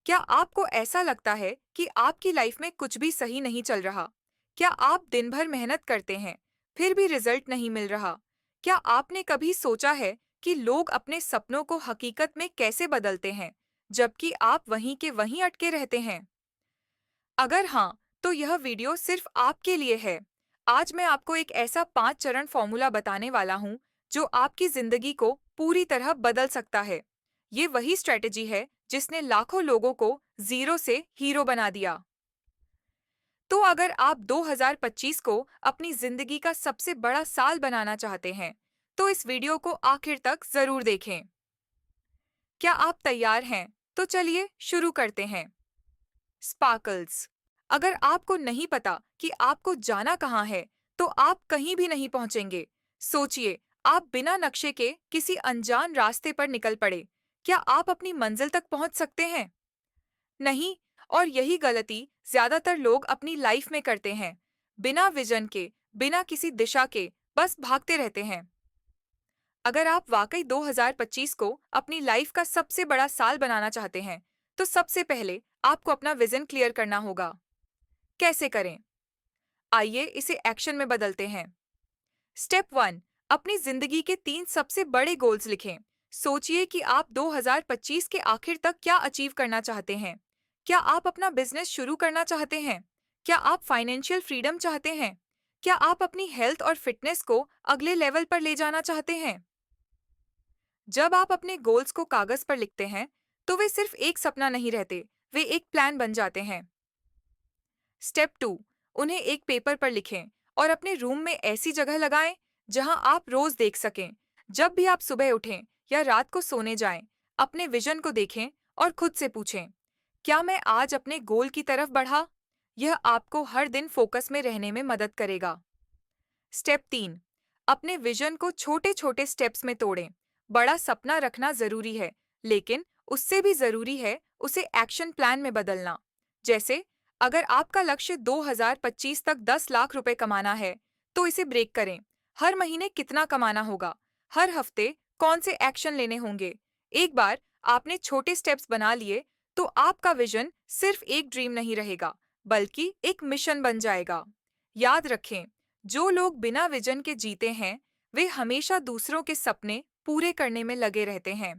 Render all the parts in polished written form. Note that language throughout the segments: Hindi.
क्या आपको ऐसा लगता है कि आपकी लाइफ में कुछ भी सही नहीं चल रहा? क्या आप दिन भर मेहनत करते हैं, फिर भी रिजल्ट नहीं मिल रहा? क्या आपने कभी सोचा है कि लोग अपने सपनों को हकीकत में कैसे बदलते हैं, जबकि आप वहीं के वहीं अटके रहते हैं? अगर हाँ, तो यह वीडियो सिर्फ आपके लिए है। आज मैं आपको एक ऐसा 5 चरण फॉर्मूला बताने वाला हूँ, जो आपकी जिंदगी को पूरी तरह बदल सकता है। ये वही स्ट्रेटेजी है, जिसने लाखों लोगों को ज़ीरो से हीरो बना दिया। तो अगर आप 2025 को अपनी जिंदगी का सबसे बड़ा साल बनाना चाहते हैं, तो इस वीडियो को आखिर तक जरूर देखें। क्या आप तैयार हैं? तो चलिए शुरू करते हैं। स्पार्कल्स। अगर आपको नहीं पता कि आपको जाना कहाँ है, तो आप कहीं भी नहीं पहुंचेंगे। सोचिए, आप बिना नक्शे के किसी अनजान रास्ते पर निकल पड़े। क्या आप अपनी मंजिल तक पहुंच सकते हैं? नहीं, और यही गलती ज्यादातर लोग अपनी लाइफ में करते हैं। बिना विजन के, बिना किसी दिशा के, बस भागते रहते हैं। अगर आप वाकई 2025 को अपनी लाइफ का सबसे बड़ा साल बनाना चाहते हैं, तो सबसे पहले आपको अपना विजन क्लियर करना होगा। कैसे करें? आइए इसे एक्शन में बदलते हैं। स्टेप 1। अपनी जिंदगी के 3 सबसे बड़े गोल्स लिखें। सोचिए कि आप 2025 के आखिर तक क्या अचीव करना चाहते हैं। क्या आप अपना बिजनेस शुरू करना चाहते हैं? क्या आप फाइनेंशियल फ्रीडम चाहते हैं? क्या आप अपनी हेल्थ और फिटनेस को अगले लेवल पर ले जाना चाहते हैं? जब आप अपने गोल्स को कागज पर लिखते हैं, तो वे सिर्फ एक सपना नहीं रहते, वे एक प्लान बन जाते हैं। स्टेप 2। उन्हें एक पेपर पर लिखें और अपने रूम में ऐसी जगह लगाएं जहां आप रोज देख सकें। जब भी आप सुबह उठें या रात को सोने जाएं, अपने विजन को देखें और खुद से पूछें, क्या मैं आज अपने गोल की तरफ बढ़ा? यह आपको हर दिन फोकस में रहने में मदद करेगा। स्टेप 3। अपने विजन को छोटे छोटे स्टेप्स में तोड़ें। बड़ा सपना रखना जरूरी है, लेकिन उससे भी जरूरी है उसे एक्शन प्लान में बदलना। जैसे, अगर आपका लक्ष्य 2025 तक 10 लाख रुपए कमाना है, तो इसे ब्रेक करें। हर महीने कितना कमाना होगा? हर हफ्ते कौन से एक्शन लेने होंगे? एक बार आपने छोटे स्टेप्स बना लिए, तो आपका विजन सिर्फ एक ड्रीम नहीं रहेगा, बल्कि एक मिशन बन जाएगा। याद रखें, जो लोग बिना विजन के जीते हैं, वे हमेशा दूसरों के सपने पूरे करने में लगे रहते हैं।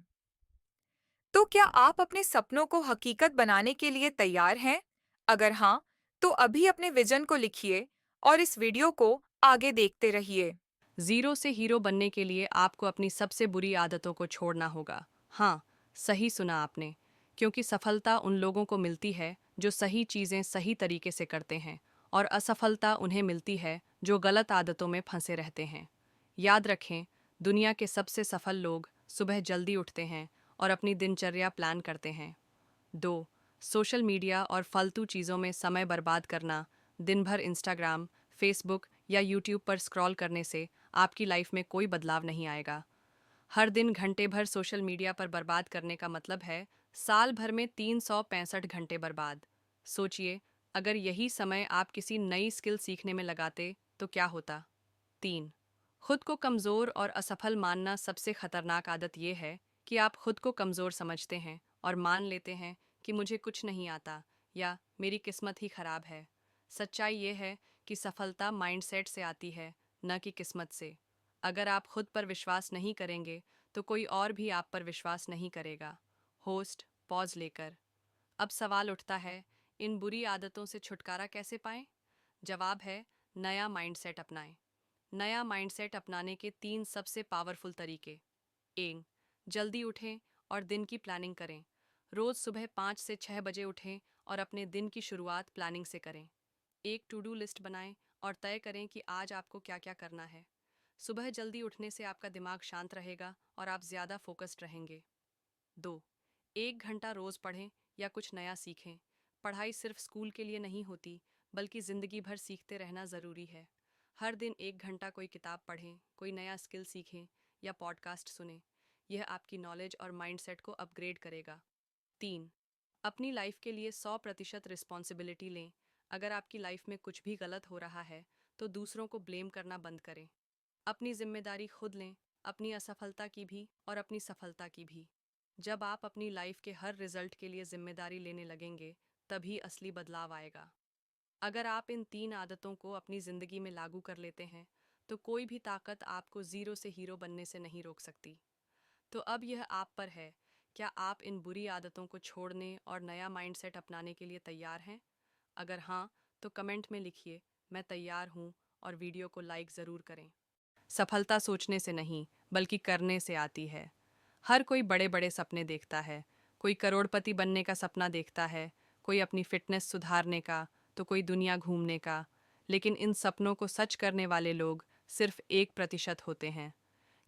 तो क्या आप अपने सपनों को हकीकत बनाने के लिए तैयार हैं? अगर हाँ, तो अभी अपने विजन को लिखिए और इस वीडियो को आगे देखते रहिए। ज़ीरो से हीरो बनने के लिए आपको अपनी सबसे बुरी आदतों को छोड़ना होगा। हाँ, सही सुना आपने। क्योंकि सफलता उन लोगों को मिलती है जो सही चीज़ें सही तरीके से करते हैं, और असफलता उन्हें मिलती है जो गलत आदतों में फंसे रहते हैं। याद रखें, दुनिया के सबसे सफल लोग सुबह जल्दी उठते हैं और अपनी दिनचर्या प्लान करते हैं। 2। सोशल मीडिया और फालतू चीज़ों में समय बर्बाद करना। दिन भर इंस्टाग्राम, फेसबुक या यूट्यूब पर स्क्रॉल करने से आपकी लाइफ में कोई बदलाव नहीं आएगा। हर दिन घंटे भर सोशल मीडिया पर बर्बाद करने का मतलब है साल भर में 365 घंटे बर्बाद। सोचिए, अगर यही समय आप किसी नई स्किल सीखने में लगाते तो क्या होता। 3। खुद को कमज़ोर और असफल मानना सबसे खतरनाक आदत यह है कि आप खुद को कमज़ोर समझते हैं और मान लेते हैं कि मुझे कुछ नहीं आता या मेरी किस्मत ही खराब है। सच्चाई ये है कि सफलता माइंडसेट से आती है, न कि किस्मत से। अगर आप खुद पर विश्वास नहीं करेंगे, तो कोई और भी आप पर विश्वास नहीं करेगा। होस्ट पॉज लेकर। अब सवाल उठता है, इन बुरी आदतों से छुटकारा कैसे पाएं? जवाब है, नया माइंडसेट अपनाएं। नया माइंडसेट अपनाने के 3 सबसे पावरफुल तरीके। 1। जल्दी उठें और दिन की प्लानिंग करें। रोज सुबह 5 से 6 बजे उठें और अपने दिन की शुरुआत प्लानिंग से करें। एक टू डू लिस्ट बनाएं और तय करें कि आज आपको क्या क्या करना है। सुबह जल्दी उठने से आपका दिमाग शांत रहेगा और आप ज़्यादा फोकस्ड रहेंगे। 2। 1 घंटा रोज पढ़ें या कुछ नया सीखें। पढ़ाई सिर्फ स्कूल के लिए नहीं होती, बल्कि ज़िंदगी भर सीखते रहना ज़रूरी है। हर दिन 1 घंटा कोई किताब पढ़ें, कोई नया स्किल सीखें या पॉडकास्ट सुनें। यह आपकी नॉलेज और माइंडसेट को अपग्रेड करेगा। 3। अपनी लाइफ के लिए 100% रिस्पॉन्सिबिलिटी लें। अगर आपकी लाइफ में कुछ भी गलत हो रहा है, तो दूसरों को ब्लेम करना बंद करें। अपनी जिम्मेदारी खुद लें, अपनी असफलता की भी और अपनी सफलता की भी। जब आप अपनी लाइफ के हर रिजल्ट के लिए जिम्मेदारी लेने लगेंगे, तभी असली बदलाव आएगा। अगर आप इन 3 आदतों को अपनी जिंदगी में लागू कर लेते हैं, तो कोई भी ताकत आपको जीरो से हीरो बनने से नहीं रोक सकती। तो अब यह आप पर है, क्या आप इन बुरी आदतों को छोड़ने और नया माइंडसेट अपनाने के लिए तैयार हैं? अगर हाँ, तो कमेंट में लिखिए, मैं तैयार हूँ, और वीडियो को लाइक ज़रूर करें। सफलता सोचने से नहीं, बल्कि करने से आती है। हर कोई बड़े बड़े सपने देखता है। कोई करोड़पति बनने का सपना देखता है, कोई अपनी फिटनेस सुधारने का, तो कोई दुनिया घूमने का। लेकिन इन सपनों को सच करने वाले लोग सिर्फ 1% होते हैं।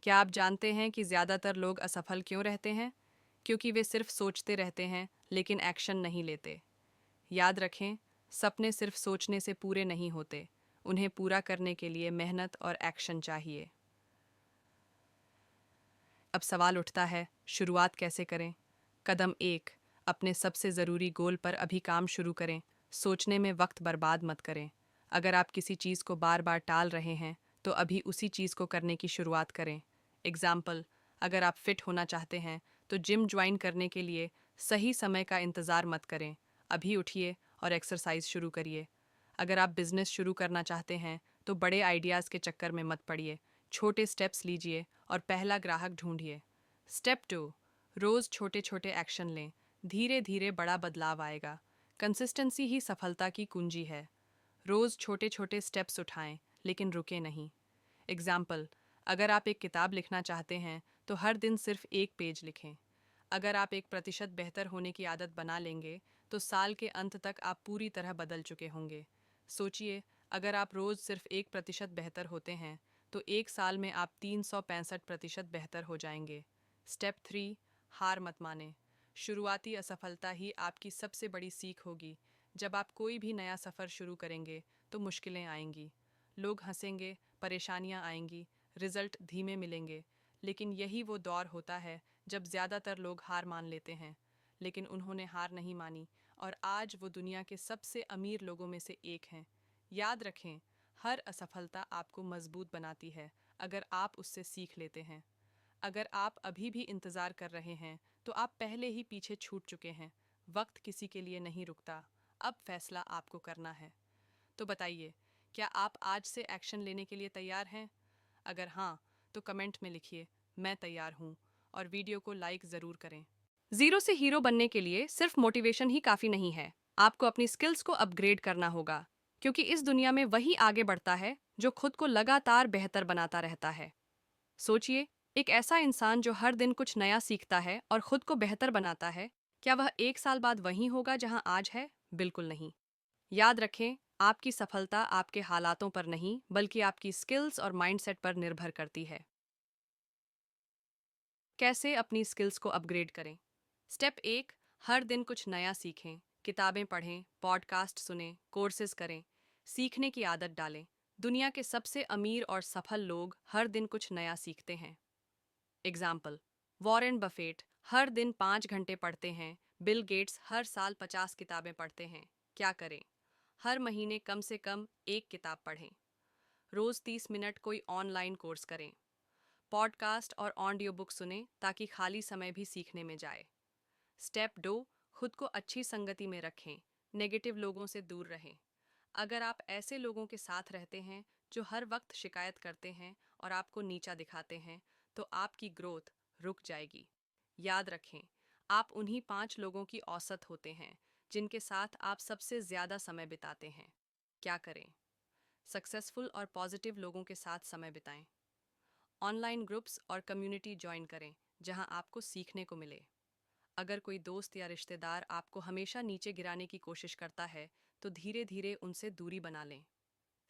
क्या आप जानते हैं कि ज़्यादातर लोग असफल क्यों रहते हैं? क्योंकि वे सिर्फ सोचते रहते हैं, लेकिन एक्शन नहीं लेते। याद रखें, सपने सिर्फ सोचने से पूरे नहीं होते, उन्हें पूरा करने के लिए मेहनत और एक्शन चाहिए। अब सवाल उठता है, शुरुआत कैसे करें? कदम 1, अपने सबसे ज़रूरी गोल पर अभी काम शुरू करें। सोचने में वक्त बर्बाद मत करें। अगर आप किसी चीज़ को बार बार टाल रहे हैं, तो अभी उसी चीज़ को करने की शुरुआत करें। एग्जाम्पल, अगर आप फिट होना चाहते हैं, तो जिम ज्वाइन करने के लिए सही समय का इंतज़ार मत करें। अभी उठिए और एक्सरसाइज शुरू करिए। अगर आप बिजनेस शुरू करना चाहते हैं, तो बड़े आइडियाज़ के चक्कर में मत पड़िए। छोटे स्टेप्स लीजिए और पहला ग्राहक ढूंढिए। स्टेप 2, रोज़ छोटे छोटे एक्शन लें। धीरे धीरे बड़ा बदलाव आएगा। कंसिस्टेंसी ही सफलता की कुंजी है। रोज़ छोटे छोटे स्टेप्स उठाएं, लेकिन रुके नहीं। एग्जाम्पल, अगर आप एक किताब लिखना चाहते हैं, तो हर दिन सिर्फ 1 पेज लिखें। अगर आप 1% बेहतर होने की आदत बना लेंगे, तो साल के अंत तक आप पूरी तरह बदल चुके होंगे। सोचिए, अगर आप रोज़ सिर्फ 1% बेहतर होते हैं, तो 1 साल में आप 365% बेहतर हो जाएंगे। स्टेप 3, हार मत माने। शुरुआती असफलता ही आपकी सबसे बड़ी सीख होगी। जब आप कोई भी नया सफ़र शुरू करेंगे, तो मुश्किलें आएंगी। लोग हंसेंगे, परेशानियां आएंगी, रिजल्ट धीमे मिलेंगे। लेकिन यही वो दौर होता है जब ज़्यादातर लोग हार मान लेते हैं। लेकिन उन्होंने हार नहीं मानी, और आज वो दुनिया के सबसे अमीर लोगों में से एक हैं। याद रखें, हर असफलता आपको मजबूत बनाती है, अगर आप उससे सीख लेते हैं। अगर आप अभी भी इंतज़ार कर रहे हैं, तो आप पहले ही पीछे छूट चुके हैं। वक्त किसी के लिए नहीं रुकता, अब फैसला आपको करना है। तो बताइए, क्या आप आज से एक्शन लेने के लिए तैयार हैं? अगर हाँ, तो कमेंट में लिखिए, मैं तैयार हूँ, और वीडियो को लाइक ज़रूर करें। जीरो से हीरो बनने के लिए सिर्फ मोटिवेशन ही काफ़ी नहीं है। आपको अपनी स्किल्स को अपग्रेड करना होगा, क्योंकि इस दुनिया में वही आगे बढ़ता है जो खुद को लगातार बेहतर बनाता रहता है। सोचिए, एक ऐसा इंसान जो हर दिन कुछ नया सीखता है और खुद को बेहतर बनाता है, क्या वह 1 साल बाद वही होगा जहां आज है? बिल्कुल नहीं। याद रखें, आपकी सफलता आपके हालातों पर नहीं, बल्कि आपकी स्किल्स और माइंडसेट पर निर्भर करती है। कैसे अपनी स्किल्स को अपग्रेड करें? स्टेप 1, हर दिन कुछ नया सीखें। किताबें पढ़ें, पॉडकास्ट सुनें, कोर्सेज करें। सीखने की आदत डालें। दुनिया के सबसे अमीर और सफल लोग हर दिन कुछ नया सीखते हैं। एग्जाम्पल, वॉरेन बफेट हर दिन 5 घंटे पढ़ते हैं। बिल गेट्स हर साल 50 किताबें पढ़ते हैं। क्या करें? हर महीने कम से कम 1 किताब पढ़ें। रोज़ 30 मिनट कोई ऑनलाइन कोर्स करें। पॉडकास्ट और ऑडियो बुक सुनें, ताकि खाली समय भी सीखने में जाए। स्टेप 2, खुद को अच्छी संगति में रखें। नेगेटिव लोगों से दूर रहें। अगर आप ऐसे लोगों के साथ रहते हैं जो हर वक्त शिकायत करते हैं और आपको नीचा दिखाते हैं, तो आपकी ग्रोथ रुक जाएगी। याद रखें, आप उन्हीं 5 लोगों की औसत होते हैं जिनके साथ आप सबसे ज़्यादा समय बिताते हैं। क्या करें? सक्सेसफुल और पॉजिटिव लोगों के साथ समय बिताएं। ऑनलाइन ग्रुप्स और कम्युनिटी ज्वाइन करें, जहां आपको सीखने को मिले। अगर कोई दोस्त या रिश्तेदार आपको हमेशा नीचे गिराने की कोशिश करता है, तो धीरे धीरे उनसे दूरी बना लें।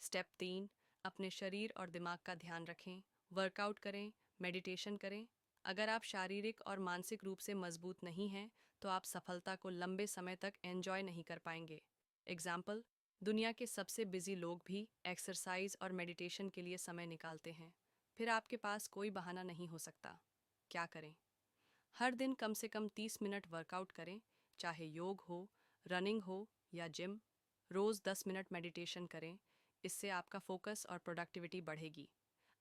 स्टेप 3, अपने शरीर और दिमाग का ध्यान रखें। वर्कआउट करें, मेडिटेशन करें। अगर आप शारीरिक और मानसिक रूप से मजबूत नहीं हैं, तो आप सफलता को लंबे समय तक एंजॉय नहीं कर पाएंगे। एग्जाम्पल, दुनिया के सबसे बिजी लोग भी एक्सरसाइज और मेडिटेशन के लिए समय निकालते हैं। फिर आपके पास कोई बहाना नहीं हो सकता। क्या करें? हर दिन कम से कम 30 मिनट वर्कआउट करें, चाहे योग हो, रनिंग हो या जिम। रोज़ 10 मिनट मेडिटेशन करें, इससे आपका फोकस और प्रोडक्टिविटी बढ़ेगी।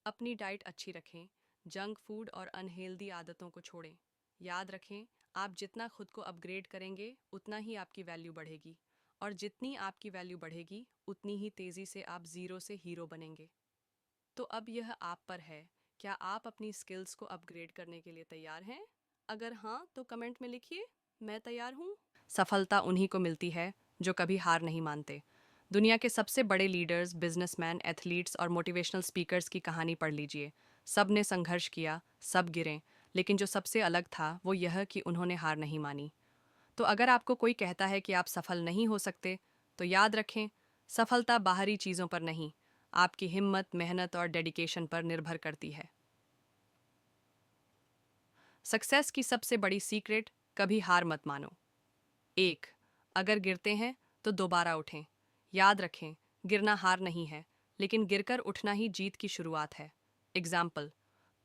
अपनी डाइट अच्छी रखें, जंक फूड और अनहेल्दी आदतों को छोड़ें। याद रखें, आप जितना खुद को अपग्रेड करेंगे उतना ही आपकी वैल्यू बढ़ेगी, और जितनी आपकी वैल्यू बढ़ेगी उतनी ही तेज़ी से आप ज़ीरो से हीरो बनेंगे। तो अब यह आप पर है, क्या आप अपनी स्किल्स को अपग्रेड करने के लिए तैयार हैं? अगर हाँ, तो कमेंट में लिखिए, मैं तैयार हूँ। सफलता उन्हीं को मिलती है जो कभी हार नहीं मानते। दुनिया के सबसे बड़े लीडर्स, बिजनेसमैन, एथलीट्स और मोटिवेशनल स्पीकर्स की कहानी पढ़ लीजिए। सब ने संघर्ष किया, सब गिरे, लेकिन जो सबसे अलग था वो यह कि उन्होंने हार नहीं मानी। तो अगर आपको कोई कहता है कि आप सफल नहीं हो सकते, तो याद रखें, सफलता बाहरी चीज़ों पर नहीं, आपकी हिम्मत, मेहनत और डेडिकेशन पर निर्भर करती है। सक्सेस की सबसे बड़ी सीक्रेट, कभी हार मत मानो। 1. अगर गिरते हैं तो दोबारा उठें। याद रखें, गिरना हार नहीं है, लेकिन गिरकर उठना ही जीत की शुरुआत है। एग्जाम्पल,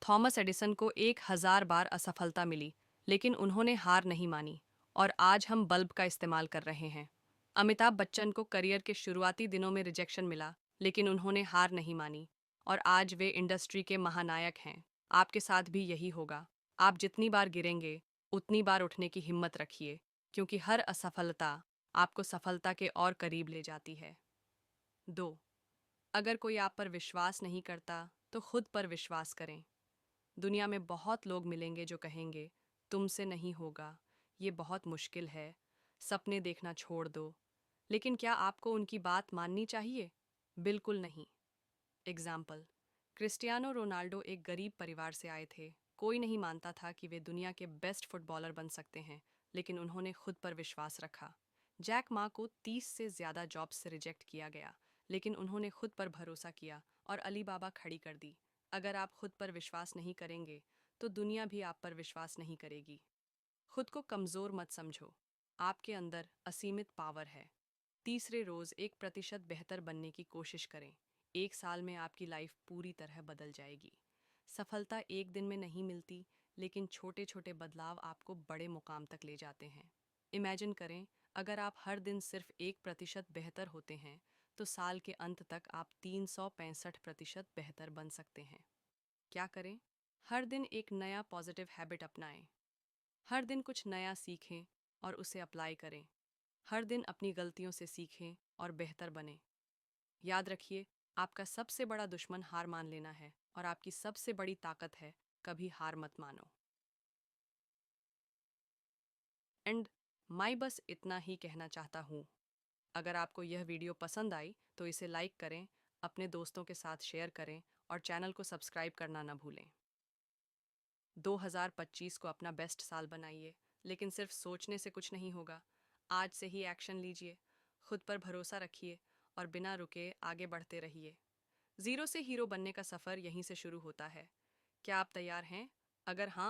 थॉमस एडिसन को 1000 बार असफलता मिली, लेकिन उन्होंने हार नहीं मानी, और आज हम बल्ब का इस्तेमाल कर रहे हैं। अमिताभ बच्चन को करियर के शुरुआती दिनों में रिजेक्शन मिला, लेकिन उन्होंने हार नहीं मानी, और आज वे इंडस्ट्री के महानायक हैं। आपके साथ भी यही होगा। आप जितनी बार गिरेंगे, उतनी बार उठने की हिम्मत रखिए, क्योंकि हर असफलता आपको सफलता के और करीब ले जाती है। 2. अगर कोई आप पर विश्वास नहीं करता, तो खुद पर विश्वास करें। दुनिया में बहुत लोग मिलेंगे जो कहेंगे, तुमसे नहीं होगा, ये बहुत मुश्किल है, सपने देखना छोड़ दो। लेकिन क्या आपको उनकी बात माननी चाहिए? बिल्कुल नहीं। एग्जाम्पल, क्रिस्टियानो रोनाल्डो एक गरीब परिवार से आए थे। कोई नहीं मानता था कि वे दुनिया के बेस्ट फुटबॉलर बन सकते हैं, लेकिन उन्होंने खुद पर विश्वास रखा। जैक मा को 30 से ज़्यादा जॉब्स से रिजेक्ट किया गया, लेकिन उन्होंने खुद पर भरोसा किया और अली बाबा खड़ी कर दी। अगर आप खुद पर विश्वास नहीं करेंगे, तो दुनिया भी आप पर विश्वास नहीं करेगी। खुद को कमज़ोर मत समझो, आपके अंदर असीमित पावर है। तीसरे रोज़ 1% बेहतर बनने की कोशिश करें। 1 साल में आपकी लाइफ पूरी तरह बदल जाएगी। सफलता एक दिन में नहीं मिलती, लेकिन छोटे छोटे बदलाव आपको बड़े मुकाम तक ले जाते हैं। इमेजिन करें, अगर आप हर दिन सिर्फ 1% बेहतर होते हैं, तो साल के अंत तक आप 365% बेहतर बन सकते हैं। क्या करें? हर दिन एक नया पॉजिटिव हैबिट अपनाएं। हर दिन कुछ नया सीखें और उसे अप्लाई करें। हर दिन अपनी गलतियों से सीखें और बेहतर बनें। याद रखिए, आपका सबसे बड़ा दुश्मन हार मान लेना है, और आपकी सबसे बड़ी ताकत है कभी हार मत मानो। एंड मैं बस इतना ही कहना चाहता हूँ। अगर आपको यह वीडियो पसंद आई तो इसे लाइक करें, अपने दोस्तों के साथ शेयर करें, और चैनल को सब्सक्राइब करना न भूलें। 2025 को अपना बेस्ट साल बनाइए, लेकिन सिर्फ सोचने से कुछ नहीं होगा। आज से ही एक्शन लीजिए, खुद पर भरोसा रखिए, और बिना रुके आगे बढ़ते रहिए। ज़ीरो से हीरो बनने का सफ़र यहीं से शुरू होता है। क्या आप तैयार हैं? अगर हाँ,